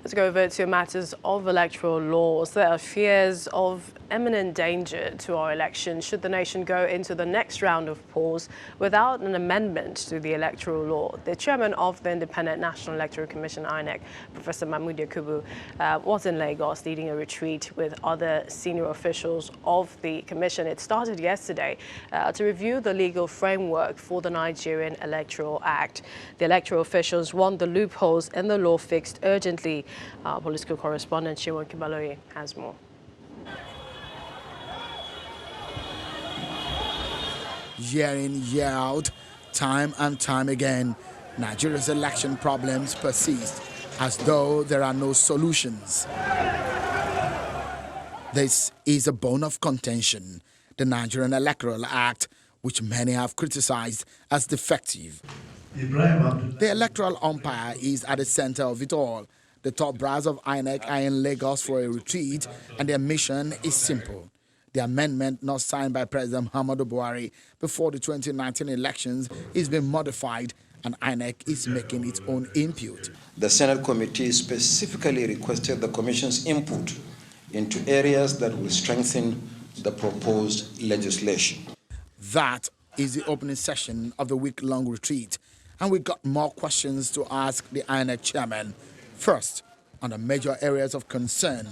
Let's go over to matters of electoral laws. There are fears of imminent danger to our election should the nation go into the next round of polls without an amendment to the electoral law. The chairman of the Independent National Electoral Commission, INEC, Professor Mahmood Yakubu, was in Lagos leading a retreat with other senior officials of the commission. It started yesterday to review the legal framework for the Nigerian Electoral Act. The electoral officials want the loopholes in the law fixed urgently. Our political correspondent Shewon Kibaloye has more. Year in, year out, time and time again, Nigeria's election problems persist as though there are no solutions. This is a bone of contention, the Nigerian Electoral Act, which many have criticized as defective. The electoral umpire is at the center of it all. The top brass of INEC are in Lagos for a retreat, and their mission is simple. The amendment not signed by President Muhammadu Buhari before the 2019 elections is being modified, and INEC is making its own input. The Senate committee specifically requested the Commission's input into areas that will strengthen the proposed legislation. That is the opening session of the week-long retreat, and we got more questions to ask the INEC chairman. First, on the major areas of concern,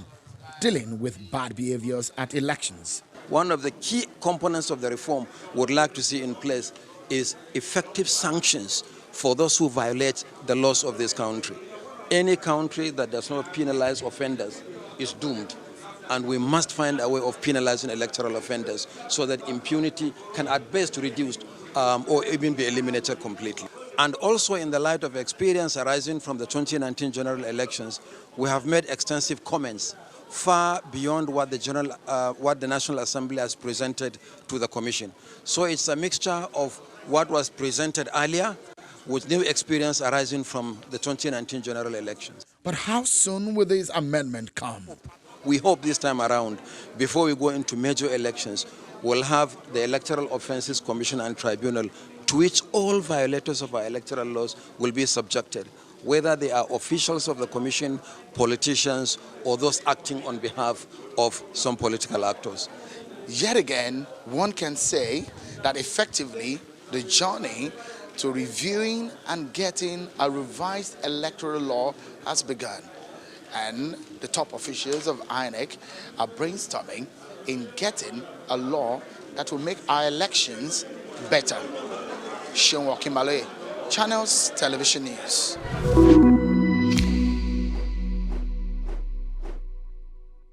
dealing with bad behaviors at elections. One of the key components of the reform we would like to see in place is effective sanctions for those who violate the laws of this country. Any country that does not penalize offenders is doomed, and we must find a way of penalizing electoral offenders so that impunity can at best reduce or even be eliminated completely. And also, in the light of experience arising from the 2019 general elections, we have made extensive comments far beyond what the National Assembly has presented to the Commission. So it's a mixture of what was presented earlier with new experience arising from the 2019 general elections. But how soon will this amendment come? We hope this time around, before we go into major elections, we'll have the Electoral Offences Commission and Tribunal to which all violators of our electoral laws will be subjected, whether they are officials of the Commission, politicians, or those acting on behalf of some political actors. Yet again, one can say that effectively the journey to reviewing and getting a revised electoral law has begun. And the top officials of INEC are brainstorming in getting a law that will make our elections better. Shewon Kibaloye, Channels Television News.